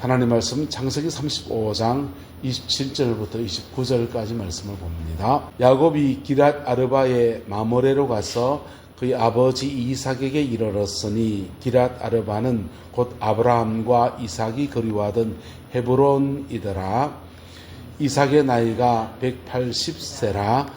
하나님 말씀 창세기 35장 27절부터 29절까지 말씀을 봅니다. 야곱이 기랏 아르바의 마모레로 가서 그의 아버지 이삭에게 이르렀으니 기랏 아르바는 곧 아브라함과 이삭이 거류하던 헤브론이더라. 이삭의 나이가 180세라.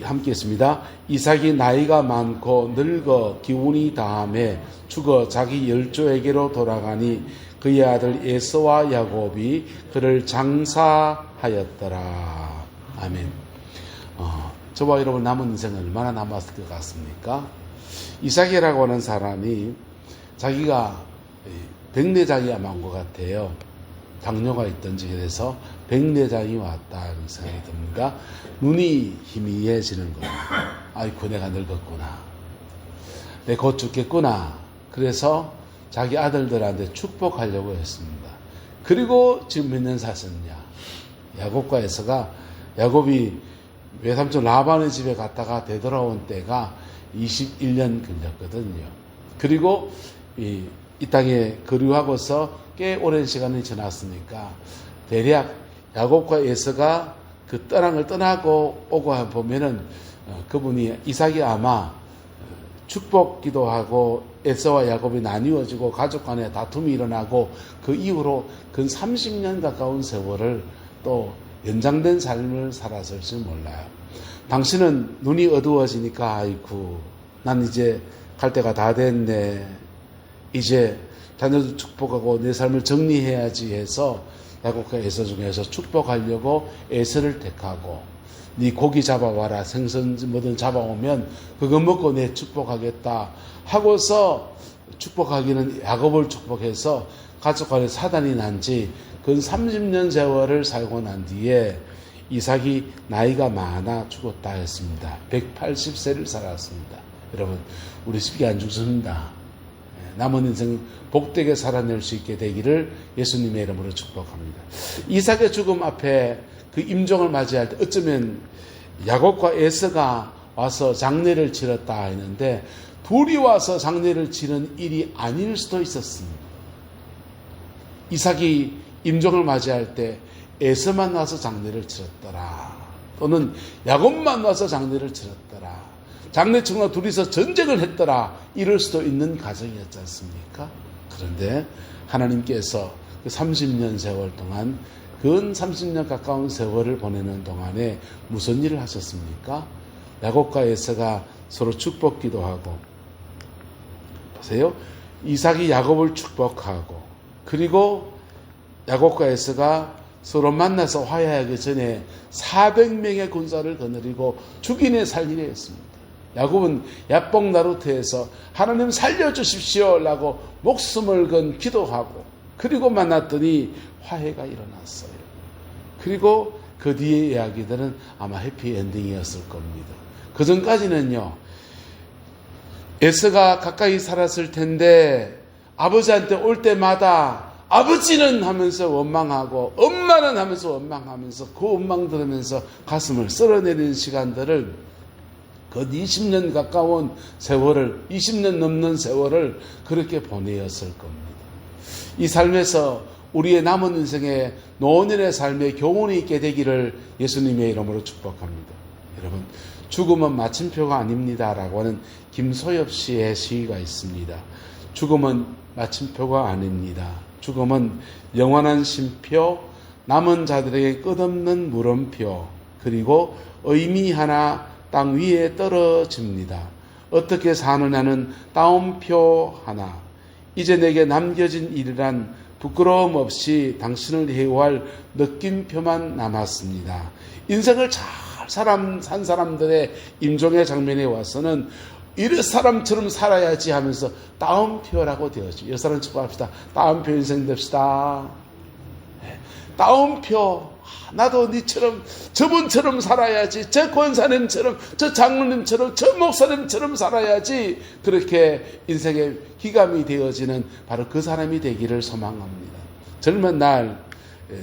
함께 했습니다. 이삭이 나이가 많고 늙어 기운이 다함에 죽어 자기 열조에게로 돌아가니 그의 아들 에서와 야곱이 그를 장사하였더라. 아멘. 저와 여러분 남은 인생은 얼마나 남았을 것 같습니까? 이삭이라고 하는 사람이 자기가 백내장이 아마 온 것 같아요. 당뇨가 있던지 그래서 백내장이 왔다 이런 생각이 듭니다. 눈이 희미해지는 거예요. 아이고 내가 늙었구나. 내 곧 죽겠구나. 그래서 자기 아들들한테 축복하려고 했습니다. 그리고 지금 몇 년 사셨냐. 야곱과 에서가 야곱이 외삼촌 라반의 집에 갔다가 되돌아온 때가 21년 걸렸거든요. 그리고 이 땅에 거류하고서 꽤 오랜 시간이 지났으니까 대략 야곱과 에서가 그 땅을 떠나고 오고 보면은 그분이 이삭이 아마 축복 기도하고 에서와 야곱이 나뉘어지고 가족 간에 다툼이 일어나고 그 이후로 근 30년 가까운 세월을 또 연장된 삶을 살았을지 몰라요. 당신은 눈이 어두워지니까 아이고 난 이제 갈 때가 다 됐네. 이제 자녀도 축복하고 내 삶을 정리해야지 해서 야곱과 에서 중에서 축복하려고 에서를 택하고 네 고기 잡아와라. 생선 뭐든 잡아오면 그거 먹고 내 축복하겠다 하고서 축복하기는 야곱을 축복해서 가족 간에 사단이 난지 근 30년 세월을 살고 난 뒤에 이삭이 나이가 많아 죽었다 했습니다. 180세를 살았습니다. 여러분 우리 쉽게 안 죽습니다. 남은 인생 복되게 살아낼 수 있게 되기를 예수님의 이름으로 축복합니다. 이삭의 죽음 앞에 그 임종을 맞이할 때 어쩌면 야곱과 에서가 와서 장례를 치렀다 했는데 둘이 와서 장례를 치른 일이 아닐 수도 있었습니다. 이삭이 임종을 맞이할 때 에서만 와서 장례를 치렀더라. 또는 야곱만 와서 장례를 치렀더라. 장례충과 둘이서 전쟁을 했더라. 이럴 수도 있는 가정이었지 않습니까? 그런데 하나님께서 그 30년 세월 동안 근 30년 가까운 세월을 보내는 동안에 무슨 일을 하셨습니까? 야곱과 에서가 서로 축복기도 하고 보세요. 이삭이 야곱을 축복하고 그리고 야곱과 에서가 서로 만나서 화해하기 전에 400명의 군사를 거느리고 죽이네 살리네 했습니다. 야곱은 야복 나루트에서 하나님 살려주십시오 라고 목숨을 건 기도하고 그리고 만났더니 화해가 일어났어요. 그리고 그 뒤의 이야기들은 아마 해피엔딩이었을 겁니다. 그 전까지는요. 에서가 가까이 살았을 텐데 아버지한테 올 때마다 아버지는 하면서 원망하고 엄마는 하면서 원망하면서 그 원망 들으면서 가슴을 쓸어내리는 시간들을 그 20년 가까운 세월을 20년 넘는 세월을 그렇게 보내었을 겁니다. 이 삶에서 우리의 남은 인생의 노년의 삶에 교훈이 있게 되기를 예수님의 이름으로 축복합니다. 여러분 죽음은 마침표가 아닙니다라고 하는 김소엽 씨의 시가 있습니다. 죽음은 마침표가 아닙니다. 죽음은 영원한 쉼표, 남은 자들에게 끝없는 물음표, 그리고 의미 하나 땅 위에 떨어집니다. 어떻게 사느냐는 따옴표 하나. 이제 내게 남겨진 일이란 부끄러움 없이 당신을 해오할 느낌표만 남았습니다. 인생을 잘 산 사람들의 임종의 장면에 와서는 이런 사람처럼 살아야지 하면서 따옴표라고 되었죠. 이 사람 축복합시다. 따옴표 인생 됩시다. 따옴표. 나도 니처럼 저분처럼 살아야지. 저 권사님처럼 저 장로님처럼 저 목사님처럼 살아야지. 그렇게 인생의 기감이 되어지는 바로 그 사람이 되기를 소망합니다. 젊은 날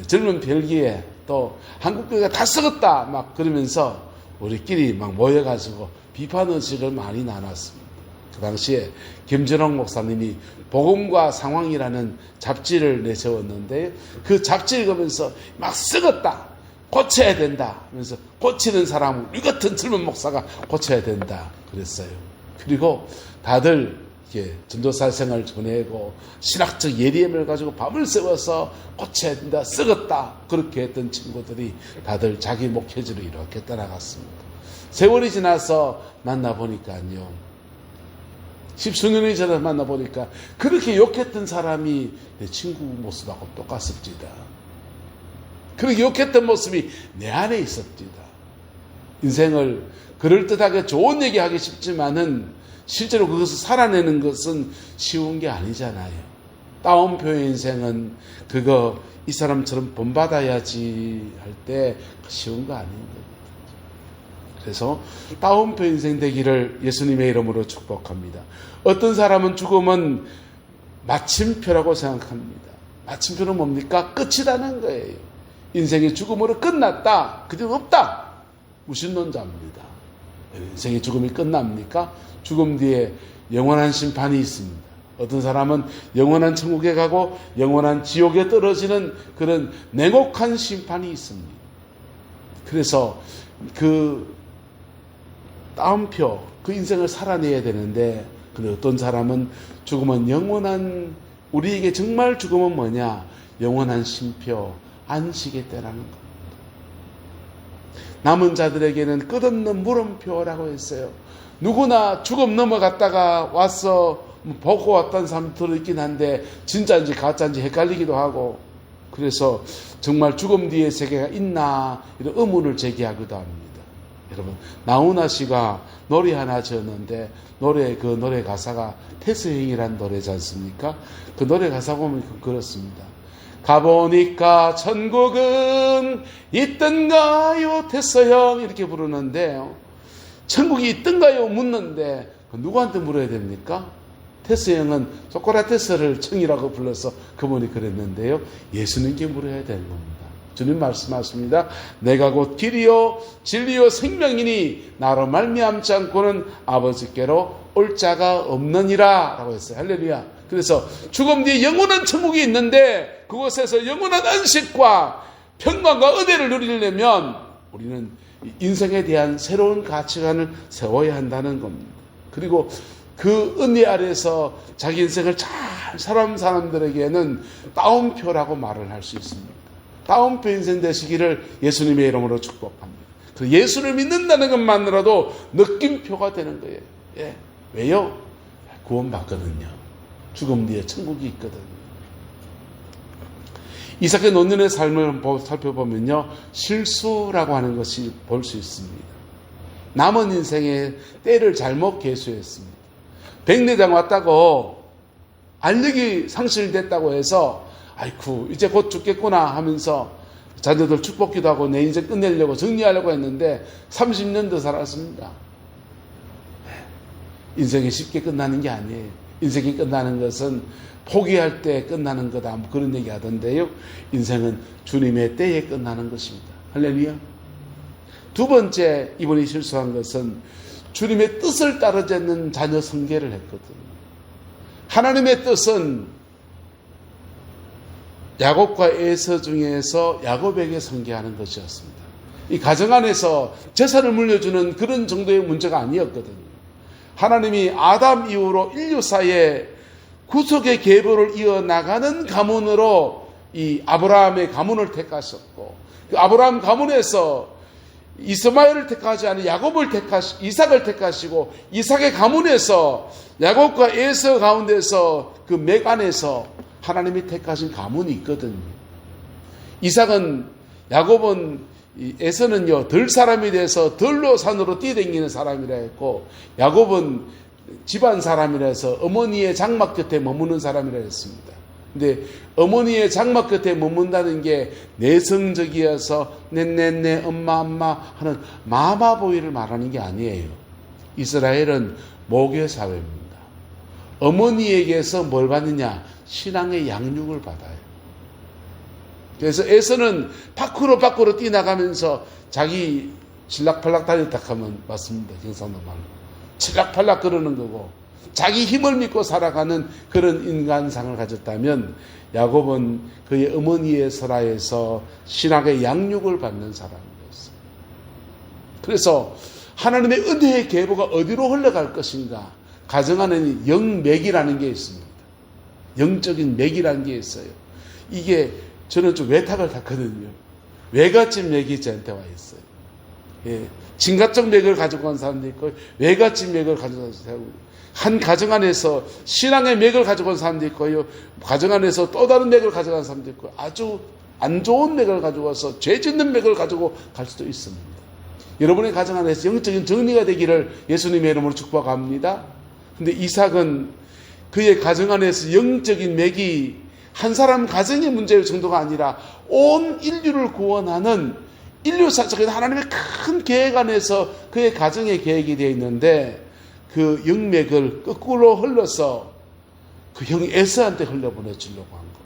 젊은 별기에 또 한국교회가 다 썩었다 막 그러면서 우리끼리 막 모여가지고 비판 의식을 많이 나눴습니다. 그 당시에 김준홍 목사님이 복음과 상황이라는 잡지를 내세웠는데 그 잡지를 읽으면서 막 썩었다, 고쳐야 된다 하면서 고치는 사람, 우리 같은 젊은 목사가 고쳐야 된다 그랬어요. 그리고 다들 이렇게 전도사 생활을 보내고 신학적 예리함을 가지고 밤을 새워서 고쳐야 된다, 썩었다 그렇게 했던 친구들이 다들 자기 목회지로 이렇게 떠나갔습니다. 세월이 지나서 만나보니까요, 십수년이 지나서 만나보니까 그렇게 욕했던 사람이 내 친구 모습하고 똑같습니다. 그렇게 욕했던 모습이 내 안에 있었습니다. 인생을 그럴듯하게 좋은 얘기하기 쉽지만은 실제로 그것을 살아내는 것은 쉬운 게 아니잖아요. 따옴표의 인생은 그거 이 사람처럼 본받아야지 할 때 쉬운 거 아닌 거예요. 그래서 따옴표 인생 되기를 예수님의 이름으로 축복합니다. 어떤 사람은 죽음은 마침표라고 생각합니다. 마침표는 뭡니까? 끝이라는 거예요. 인생이 죽음으로 끝났다, 그대로 없다, 무신론자입니다. 인생의 죽음이 끝납니까? 죽음 뒤에 영원한 심판이 있습니다. 어떤 사람은 영원한 천국에 가고 영원한 지옥에 떨어지는 그런 냉혹한 심판이 있습니다. 그래서 그 따옴표, 그 인생을 살아내야 되는데, 근데 어떤 사람은 죽음은 영원한, 우리에게 정말 죽음은 뭐냐? 영원한 쉼표, 안식의 때라는 겁니다. 남은 자들에게는 끝없는 물음표라고 했어요. 누구나 죽음 넘어갔다가 와서 보고 왔다는 사람들도 있긴 한데 진짜인지 가짜인지 헷갈리기도 하고, 그래서 정말 죽음 뒤에 세계가 있나 이런 의문을 제기하기도 합니다. 여러분, 나훈아 씨가 노래 하나 지었는데 그 노래 가사가 태스형이라는 노래지 않습니까? 그 노래 가사 보면 그렇습니다. 가보니까 천국은 있던가요 태스형, 이렇게 부르는데요, 천국이 있던가요 묻는데 누구한테 물어야 됩니까? 태스형은 소크라테스를 청이라고 불러서 그분이 그랬는데요, 예수님께 물어야 되는 겁니다. 주님 말씀하십니다. 내가 곧 길이요 진리요 생명이니 나로 말미암지 않고는 아버지께로 올 자가 없느니라 라고 했어요. 할렐루야. 그래서 죽음 뒤에 영원한 천국이 있는데 그곳에서 영원한 안식과 평강과 은혜를 누리려면 우리는 인생에 대한 새로운 가치관을 세워야 한다는 겁니다. 그리고 그 은혜 아래서 자기 인생을 잘 살아온 사람들에게는 따옴표라고 말을 할 수 있습니다. 따옴표 인생 되시기를 예수님의 이름으로 축복합니다. 예수를 믿는다는 것만으로도 느낌표가 되는 거예요. 예. 왜요? 구원받거든요. 죽음 뒤에 천국이 있거든요. 이삭의 노년의 삶을 살펴보면요, 실수라고 하는 것이 볼 수 있습니다. 남은 인생의 때를 잘못 계수했습니다. 백내장 왔다고 알력이 상실됐다고 해서 아이쿠 이제 곧 죽겠구나 하면서 자녀들 축복기도 하고 내 인생 끝내려고 정리하려고 했는데 30년 더 살았습니다. 인생이 쉽게 끝나는 게 아니에요. 인생이 끝나는 것은 포기할 때 끝나는 거다, 뭐 그런 얘기 하던데요, 인생은 주님의 때에 끝나는 것입니다. 할렐루야. 두 번째 이분이 실수한 것은 주님의 뜻을 따르지 않는 자녀 성계를 했거든요. 하나님의 뜻은 야곱과 에서 중에서 야곱에게 성계하는 것이었습니다. 이 가정 안에서 재산을 물려주는 그런 정도의 문제가 아니었거든요. 하나님이 아담 이후로 인류사에 구속의 계보를 이어나가는 가문으로 이 아브라함의 가문을 택하셨고, 그 아브라함 가문에서 이스마엘을 택하지 않은 이삭을 택하시고, 이삭의 가문에서 야곱과 에서 가운데서 그 맥 안에서 하나님이 택하신 가문이 있거든요. 야곱은 에서는요, 덜 사람이 돼서 덜로 산으로 뛰어다니는 사람이라 했고, 야곱은 집안 사람이라 해서 어머니의 장막 곁에 머무는 사람이라 했습니다. 근데 어머니의 장막 곁에 머문다는 게 내성적이어서 네 엄마 하는 마마보이를 말하는 게 아니에요. 이스라엘은 모교 사회입니다. 어머니에게서 뭘 받느냐? 신앙의 양육을 받아요. 그래서 에서는 밖으로 뛰어나가면서 자기 질락팔락 다녔다 하면 맞습니다. 경상도 말로 칠락팔락 그러는 거고, 자기 힘을 믿고 살아가는 그런 인간상을 가졌다면, 야곱은 그의 어머니의 설화에서 신학의 양육을 받는 사람이었어요. 그래서 하나님의 은혜의 계보가 어디로 흘러갈 것인가, 가정 안에는 영맥이라는 게 있습니다. 영적인 맥이라는 게 있어요. 이게 저는 좀 외탁을 탔거든요. 외갓집 맥이 저한테 와 있어요. 예, 진가적 맥을 가지고 간 사람도 있고 외갓집 맥을 가지고 간 사람도 있고, 한 가정 안에서 신앙의 맥을 가지고 간 사람도 있고요, 가정 안에서 또 다른 맥을 가져간 사람도 있고, 아주 안 좋은 맥을 가지고 와서 죄 짓는 맥을 가지고 갈 수도 있습니다. 여러분의 가정 안에서 영적인 정리가 되기를 예수님의 이름으로 축복합니다. 근데 이삭은 그의 가정 안에서 영적인 맥이 한 사람 가정의 문제의 정도가 아니라 온 인류를 구원하는 인류사적인 하나님의 큰 계획 안에서 그의 가정의 계획이 되어 있는데, 그 영맥을 거꾸로 흘러서 그 형 에서한테 흘려보내주려고 한 겁니다.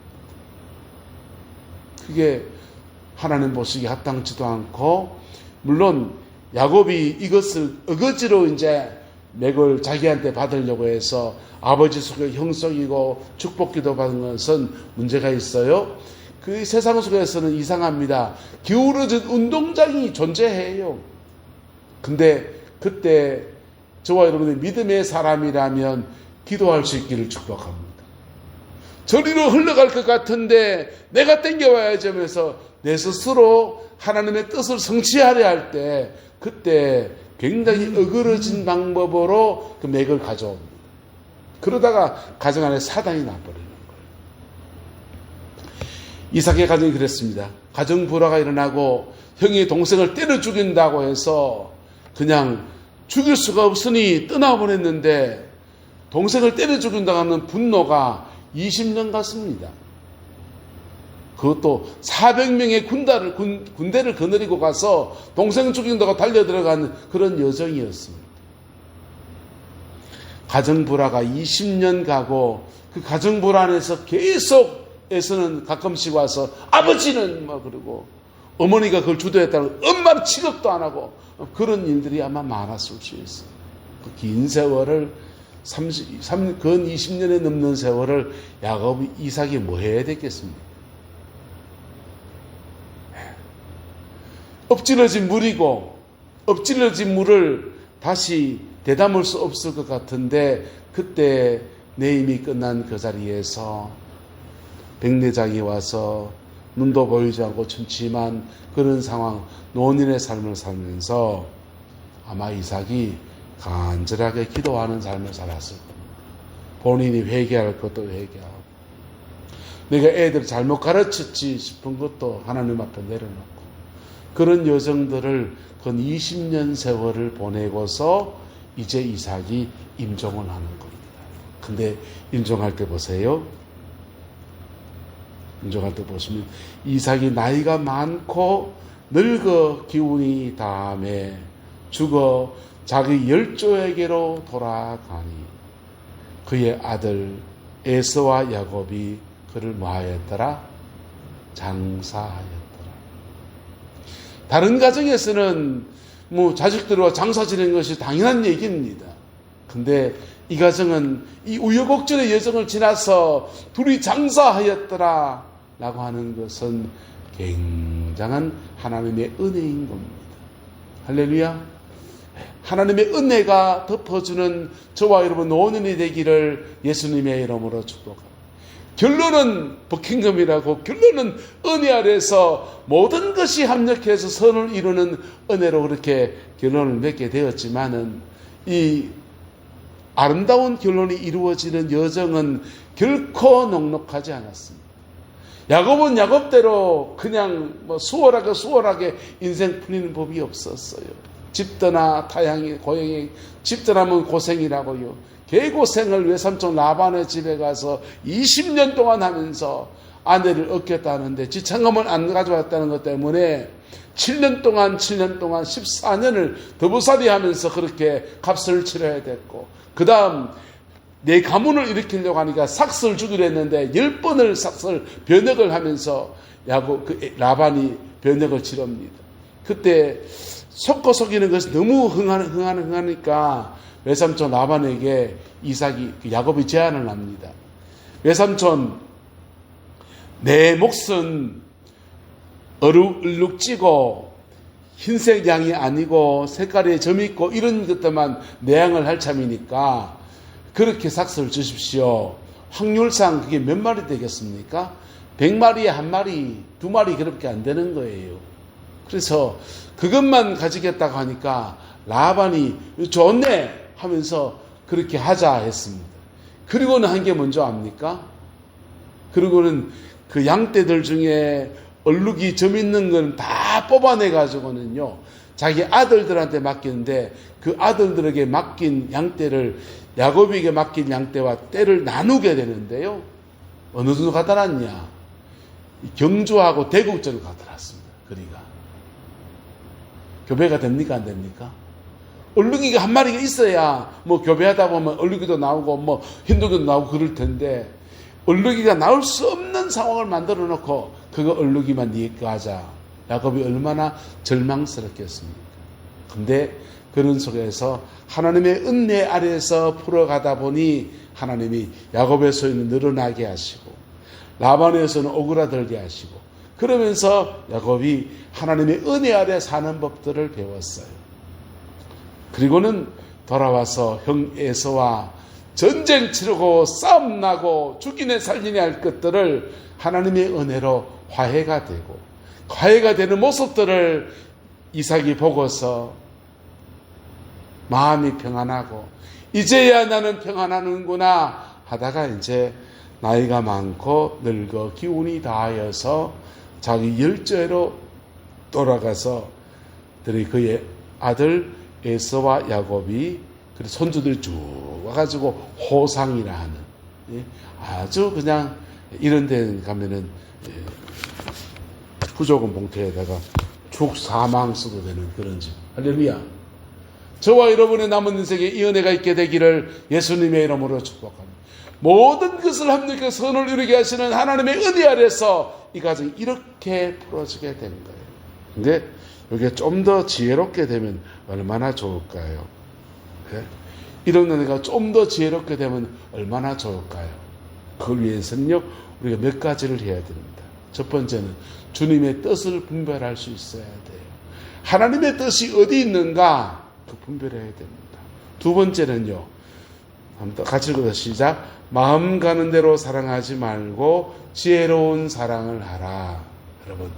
그게 하나님 보시기에 합당치도 않고, 물론 야곱이 이것을 어거지로 이제 맥을 자기한테 받으려고 해서 아버지 속에 형속이고 축복기도 받은 것은 문제가 있어요. 그 세상 속에서는 이상합니다. 기울어진 운동장이 존재해요. 근데 그때 저와 여러분의 믿음의 사람이라면 기도할 수 있기를 축복합니다. 저리로 흘러갈 것 같은데 내가 땡겨와야지 하면서 내 스스로 하나님의 뜻을 성취하려 할 때, 그때 굉장히 어그러진 방법으로 그 맥을 가져옵니다. 그러다가 가정 안에 사단이 나버리는 거예요. 이삭의 가정이 그랬습니다. 가정 불화가 일어나고 형이 동생을 때려 죽인다고 해서 그냥 죽일 수가 없으니 떠나보냈는데, 동생을 때려 죽인다고 하는 분노가 20년 갔습니다. 그것도 400명의 군대를 거느리고 가서 동생 죽인다고 달려들어간 그런 여정이었습니다. 가정불화가 20년 가고, 그 가정불화 안에서 계속 에서는 가끔씩 와서 아버지는 막 그러고, 어머니가 그걸 주도했다고 엄마는 취급도 안 하고, 그런 일들이 아마 많았을 수 있어요. 그 긴 세월을 근 20년에 넘는 세월을 야곱이 이삭이 뭐 해야 되겠습니까? 엎질러진 물이고, 엎질러진 물을 다시 되담을 수 없을 것 같은데, 그때 내임이 끝난 그 자리에서 백내장이 와서 눈도 보이지 않고 춤침한 그런 상황, 노인의 삶을 살면서 아마 이삭이 간절하게 기도하는 삶을 살았을 겁니다. 본인이 회개할 것도 회개하고, 내가 애들 잘못 가르쳤지 싶은 것도 하나님 앞에 내려놓고, 그런 여정들을 근 20년 세월을 보내고서 이제 이삭이 임종을 하는 겁니다. 근데 임종할 때 보세요. 임종할 때 보시면 이삭이 나이가 많고 늙어 기운이 다함에 죽어 자기 열조에게로 돌아가니, 그의 아들 에서와 야곱이 그를 뭐하였더라? 장사하였더라. 다른 가정에서는 자식들과 장사 지내는 것이 당연한 얘기입니다. 근데 이 가정은 이 우여곡절의 여정을 지나서 둘이 장사하였더라 라고 하는 것은 굉장한 하나님의 은혜인 겁니다. 할렐루야. 하나님의 은혜가 덮어주는 저와 여러분 노년이 되기를 예수님의 이름으로 축복합니다. 결론은 버킹엄이라고, 결론은 은혜 아래서 모든 것이 합력해서 선을 이루는 은혜로 그렇게 결론을 맺게 되었지만은, 이 아름다운 결론이 이루어지는 여정은 결코 녹록하지 않았습니다. 야곱은 야곱대로 그냥 수월하게 인생 풀리는 법이 없었어요. 집 떠나 타향이 고향이, 집 떠나면 고생이라고요. 개고생을 외삼촌 라반의 집에 가서 20년 동안 하면서 아내를 얻겠다는데 지참금을 안 가져왔다는 것 때문에 7년 동안 14년을 더부살이 하면서 그렇게 값을 치러야 됐고, 그 다음 내 가문을 일으키려고 하니까 삭스를 주기로 했는데 10번을 삭스를 변역을 하면서 라반이 변역을 치릅니다. 그때 속고 속이는 것이 너무 흥하니까 외삼촌 라반에게 야곱이 제안을 합니다. 외삼촌, 내 몫은 얼룩지고 흰색 양이 아니고 색깔에 점 있고 이런 것들만 내양을 할 참이니까 그렇게 삭스를 주십시오. 확률상 그게 몇 마리 되겠습니까? 100마리에 1마리, 2마리 그렇게 안 되는 거예요. 그래서 그것만 가지겠다고 하니까 라반이 좋네 하면서 그렇게 하자 했습니다. 그리고는 한 게 뭔지 압니까? 그리고는 그 양떼들 중에 얼룩이 점 있는 건 다 뽑아내 가지고는요, 자기 아들들한테 맡기는데 그 아들들에게 맡긴 양떼를 야곱에게 맡긴 양떼와 떼를 나누게 되는데요. 어느 정도 갖다 놨냐? 경주하고 대국적으로 갖다 놨습니다. 그리가 교배가 됩니까 안 됩니까? 얼룩이가 한 마리가 있어야 뭐 교배하다 보면 얼룩이도 나오고 뭐 흰둥이도 나오고 그럴 텐데, 얼룩이가 나올 수 없는 상황을 만들어 놓고 그거 얼룩이만 니가 하자. 야곱이 얼마나 절망스럽겠습니까? 근데 그런 속에서 하나님의 은혜 아래에서 풀어가다 보니 하나님이 야곱의 소유는 늘어나게 하시고 라반에서는 오그라들게 하시고, 그러면서 야곱이 하나님의 은혜 아래 사는 법들을 배웠어요. 그리고는 돌아와서 형 에서와 전쟁 치르고 싸움 나고 죽이네 살리네 할 것들을 하나님의 은혜로 화해가 되고, 화해가 되는 모습들을 이삭이 보고서 마음이 평안하고 이제야 나는 평안하는구나 하다가 이제 나이가 많고 늙어 기운이 다하여서 자기 열조로 돌아가서 그의 아들 에서와 야곱이 손주들이 쭉 와가지고 호상이라 하는, 아주 그냥 이런 데 가면은 부조금 봉투에다가 죽 사망 써도 되는 그런 집. 할렐루야. 저와 여러분의 남은 인생에 이 은혜가 있게 되기를 예수님의 이름으로 축복합니다. 모든 것을 합력해 선을 이루게 하시는 하나님의 은혜 아래서 이 가정이 이렇게 풀어지게 된 거예요. 근데 이게 좀 더 지혜롭게 되면 얼마나 좋을까요? 네? 이런 은혜가 좀 더 지혜롭게 되면 얼마나 좋을까요? 그걸 위해서는요, 우리가 몇 가지를 해야 됩니다. 첫 번째는 주님의 뜻을 분별할 수 있어야 돼요. 하나님의 뜻이 어디 있는가 그 분별해야 됩니다. 두 번째는요, 한번 같이 읽어서 시작. 마음 가는 대로 사랑하지 말고 지혜로운 사랑을 하라. 여러분,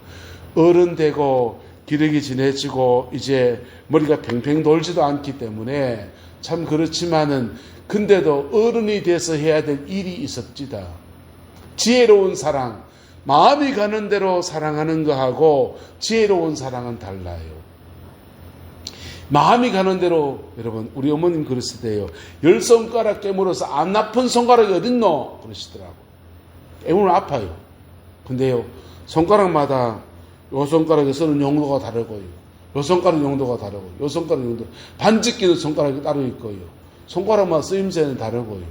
어른 되고 기력이 진해지고 이제 머리가 팽팽 돌지도 않기 때문에 참 그렇지만은, 근데도 어른이 돼서 해야 될 일이 있었지다. 지혜로운 사랑, 마음이 가는 대로 사랑하는 거하고 지혜로운 사랑은 달라요. 마음이 가는 대로, 여러분, 우리 어머님 그러시대요. 10손가락 깨물어서 안 아픈 손가락이 어딨노? 그러시더라고. 깨물면 아파요. 근데요, 손가락마다 요 손가락에 쓰는 용도가 다르고요, 요 손가락 용도가 다르고, 요 손가락 용도, 반지 끼는 손가락이 따로 있고요, 손가락마다 쓰임새는 다르고요.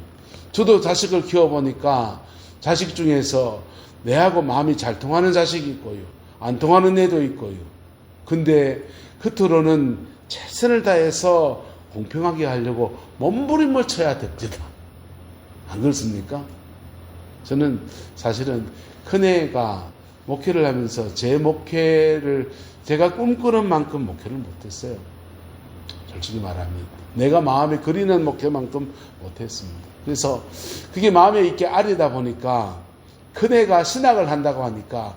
저도 자식을 키워보니까 자식 중에서 내하고 마음이 잘 통하는 자식이 있고요, 안 통하는 애도 있고요. 근데 겉으로는 최선을 다해서 공평하게 하려고 몸부림을 쳐야 됩니다. 안 그렇습니까? 저는 사실은 큰애가 목회를 하면서 제 목회를 제가 꿈꾸는 만큼 목회를 못했어요. 솔직히 말하면 내가 마음에 그리는 목회만큼 못했습니다. 그래서 그게 마음에 있게 아리다 보니까 큰애가 신학을 한다고 하니까,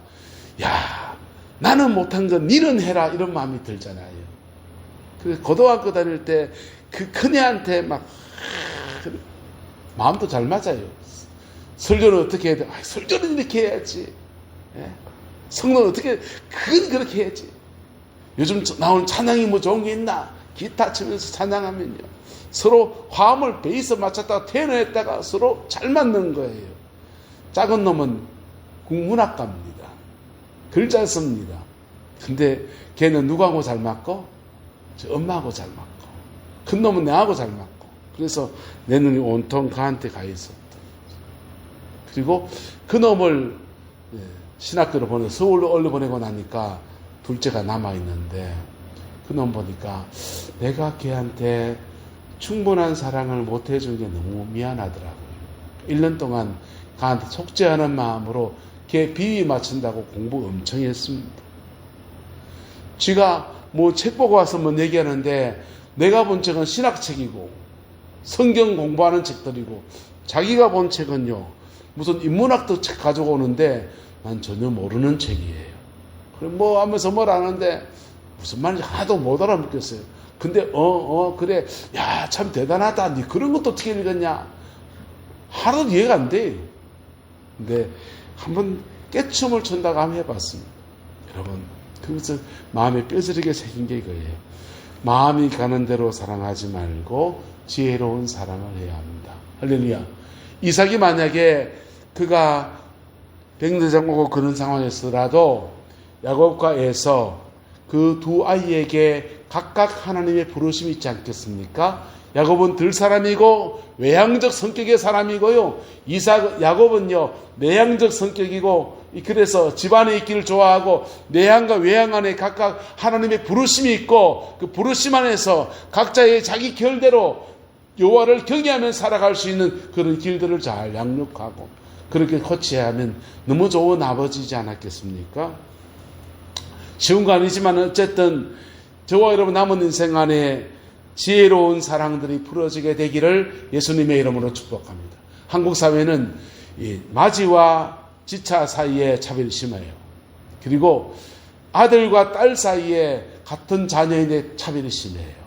야, 나는 못한 건 니는 해라, 이런 마음이 들잖아요. 그래서 고등학교 다닐 때 그 큰애한테 막 마음도 잘 맞아요. 설교는 어떻게 해야 돼? 설교는 이렇게 해야지. 성도는 어떻게, 그건 그렇게 해야지. 요즘 나오는 찬양이 뭐 좋은 게 있나? 기타 치면서 찬양하면요, 서로 화음을 베이스 맞췄다가 테너했다가 서로 잘 맞는 거예요. 작은 놈은 국문학과입니다. 글 잘 씁니다. 근데 걔는 누구하고 잘 맞고? 저 엄마하고 잘 맞고. 큰 놈은 내하고 잘 맞고. 그래서 내 눈이 온통 그한테 가 있었다. 그리고 그 놈을 신학교로 보내, 서울로 얼려 보내고 나니까 둘째가 남아있는데, 그놈 보니까 내가 걔한테 충분한 사랑을 못 해준 게 너무 미안하더라고요. 1년 동안 가한테 속죄하는 마음으로 걔 비위 맞춘다고 공부 엄청 했습니다. 지가 뭐 책 보고 와서 뭐 얘기하는데 내가 본 책은 신학책이고 성경 공부하는 책들이고 자기가 본 책은요 무슨 인문학도 책 가지고 오는데 난 전혀 모르는 책이에요. 그럼 뭐 하면서 뭘 아는데 무슨 말인지 하나도 못 알아듣겠어요. 근데 그래 야 참 대단하다. 니 그런 것도 어떻게 읽었냐. 하나도 이해가 안 돼요. 근데 한번 깨춤을 춘다고 한번 해봤습니다. 여러분 그것은 마음에 뼈저리게 새긴 게 이거예요. 마음이 가는 대로 사랑하지 말고 지혜로운 사랑을 해야 합니다. 할렐루야. 이삭이 만약에 그가 백내장 오고 그런 상황에서라도 야곱과 에서 그 두 아이에게 각각 하나님의 부르심이 있지 않겠습니까? 야곱은 들사람이고 외향적 성격의 사람이고요. 야곱은요 내향적 성격이고 그래서 집안에 있기를 좋아하고 내향과 외향 안에 각각 하나님의 부르심이 있고 그 부르심 안에서 각자의 자기 결대로 여호와를 경외하며 살아갈 수 있는 그런 길들을 잘 양육하고 그렇게 코치하면 너무 좋은 아버지이지 않았겠습니까? 쉬운 거 아니지만 어쨌든 저와 여러분 남은 인생 안에 지혜로운 사랑들이 풀어지게 되기를 예수님의 이름으로 축복합니다. 한국 사회는 마지와 지차 사이에 차별이 심해요. 그리고 아들과 딸 사이에 같은 자녀인의 차별이 심해요.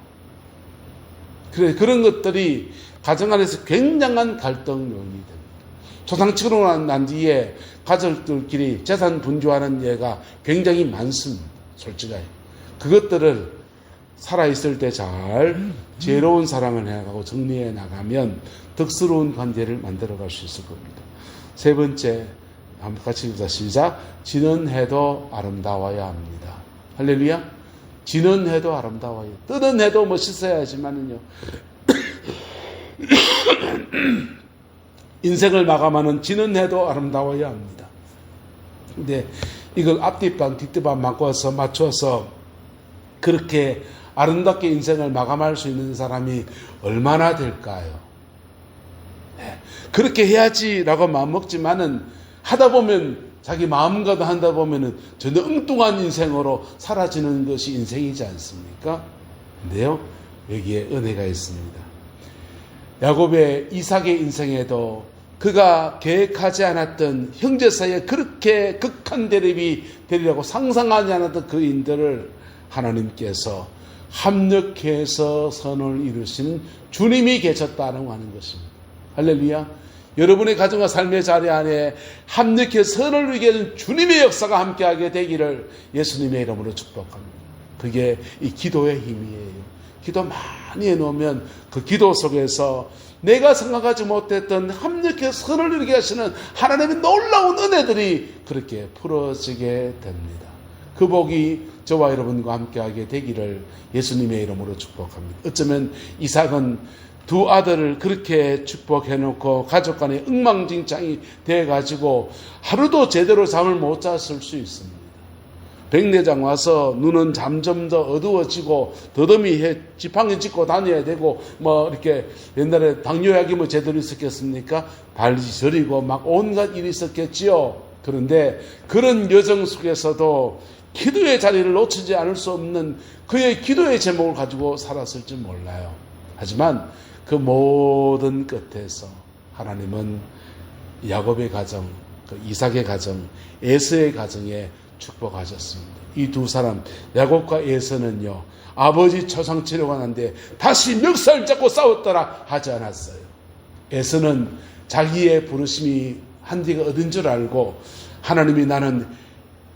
그런 것들이 가정 안에서 굉장한 갈등 요인이 됩니다. 초상집으로 난 뒤에 가족들끼리 재산 분주하는 예가 굉장히 많습니다. 솔직하게. 그것들을 살아있을 때 잘 지혜로운 사랑을 해나가고 정리해 나가면 덕스러운 관계를 만들어갈 수 있을 겁니다. 세 번째, 한번 같이 읽자. 시작. 지는 해도 아름다워야 합니다. 할렐루야. 지는 해도 아름다워요. 뜨는 해도 멋있어야 하지만은요. 인생을 마감하는 지는 해도 아름다워야 합니다. 근데 이걸 앞뒤반 뒷뒤반 맞춰서 그렇게 아름답게 인생을 마감할 수 있는 사람이 얼마나 될까요? 네. 그렇게 해야지라고 마음먹지만은 하다 보면 자기 마음과도 한다 보면은 전혀 엉뚱한 인생으로 사라지는 것이 인생이지 않습니까? 근데요, 여기에 은혜가 있습니다. 야곱의 이삭의 인생에도 그가 계획하지 않았던 형제 사이에 그렇게 극한 대립이 되리라고 상상하지 않았던 그 인들을 하나님께서 합력해서 선을 이루시는 주님이 계셨다라고 하는 것입니다. 할렐루야. 여러분의 가정과 삶의 자리 안에 합력해서 선을 이루게 하는 주님의 역사가 함께하게 되기를 예수님의 이름으로 축복합니다. 그게 이 기도의 힘이에요. 기도 많이 해놓으면 그 기도 속에서 내가 생각하지 못했던 합력해서 선을 이루게 하시는 하나님의 놀라운 은혜들이 그렇게 풀어지게 됩니다. 그 복이 저와 여러분과 함께하게 되기를 예수님의 이름으로 축복합니다. 어쩌면 이삭은 두 아들을 그렇게 축복해놓고 가족 간에 엉망진창이 돼가지고 하루도 제대로 잠을 못 잤을 수 있습니다. 백내장 와서 눈은 점점 더 어두워지고 더듬이 지팡이 짚고 다녀야 되고 뭐 이렇게 옛날에 당뇨약이 뭐 제대로 있었겠습니까? 발이 저리고 막 온갖 일이 있었겠지요. 그런데 그런 여정 속에서도 기도의 자리를 놓치지 않을 수 없는 그의 기도의 제목을 가지고 살았을지 몰라요. 하지만 그 모든 끝에서 하나님은 야곱의 가정, 그 이삭의 가정, 에서의 가정에 축복하셨습니다. 이 두 사람 야곱과 에서는요 아버지 초상치료가 난데 다시 멱살 잡고 싸웠더라 하지 않았어요. 에서는 자기의 부르심이 한디가 얻은 줄 알고 하나님이 나는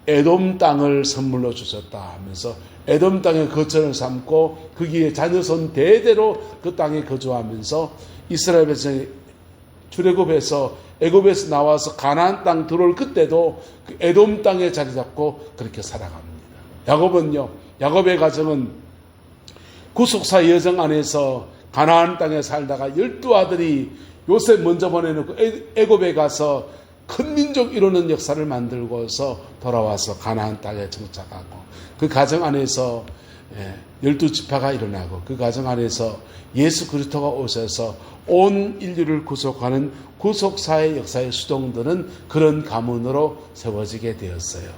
에돔 땅을 선물로 주셨다 하면서 에돔 땅의 거처를 삼고 거기에 자녀손 대대로 그 땅에 거주하면서 이스라엘 백성이 출애굽해서 애굽에서 나와서 가나안 땅 들어올 그때도 그 에돔 땅에 자리 잡고 그렇게 살아갑니다. 야곱은요, 야곱의 가정은 구속사 여정 안에서 가나안 땅에 살다가 12아들이 요셉 먼저 보내놓고 애굽에 가서 큰 민족 이루는 역사를 만들고서 돌아와서 가나안 땅에 정착하고 그 가정 안에서 12지파가 일어나고 그 과정 안에서 예수 그리스도가 오셔서 온 인류를 구속하는 구속사의 역사의 수동들은 그런 가문으로 세워지게 되었어요.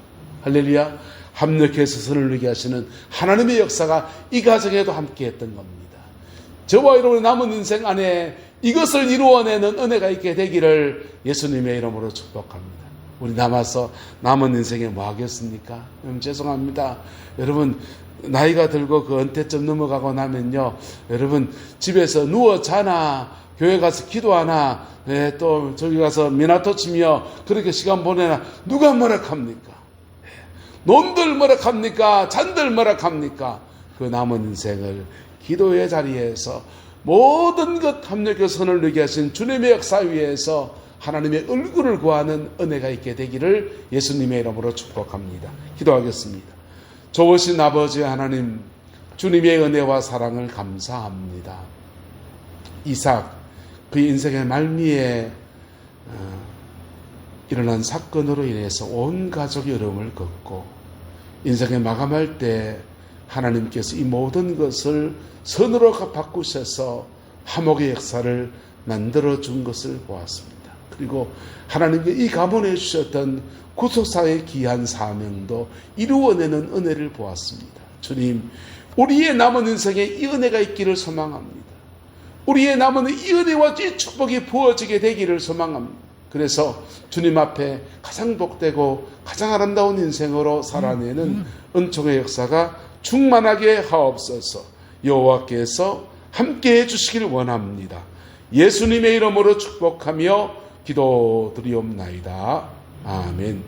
할렐루야. 합력해서 선을 누리게 하시는 하나님의 역사가 이 과정에도 함께했던 겁니다. 저와 여러분의 남은 인생 안에 이것을 이루어내는 은혜가 있게 되기를 예수님의 이름으로 축복합니다. 우리 남아서 남은 인생에 뭐 하겠습니까? 죄송합니다. 여러분 나이가 들고 그 은퇴점 넘어가고 나면요, 여러분 집에서 누워 자나 교회 가서 기도하나 또 저기 가서 미나토 치며 그렇게 시간 보내나 누가 뭐라 합니까? 논들 뭐라 합니까? 잔들 뭐라 합니까? 그 남은 인생을 기도의 자리에서 모든 것 합력해서 선을 누리게 하신 주님의 역사 위에서 하나님의 얼굴을 구하는 은혜가 있게 되기를 예수님의 이름으로 축복합니다. 기도하겠습니다. 좋으신 아버지 하나님, 주님의 은혜와 사랑을 감사합니다. 이삭, 그의 인생의 말미에 일어난 사건으로 인해서 온 가족이 어려움을 겪고 인생을 마감할 때 하나님께서 이 모든 것을 선으로 바꾸셔서 화목의 역사를 만들어준 것을 보았습니다. 그리고 하나님께 이 가문에 주셨던 구속사의 귀한 사명도 이루어내는 은혜를 보았습니다. 주님, 우리의 남은 인생에 이 은혜가 있기를 소망합니다. 우리의 남은 이 은혜와 이 축복이 부어지게 되기를 소망합니다. 그래서 주님 앞에 가장 복되고 가장 아름다운 인생으로 살아내는 은총의 역사가 충만하게 하옵소서. 여호와께서 함께해 주시길 원합니다. 예수님의 이름으로 축복하며 기도드리옵나이다. 아멘.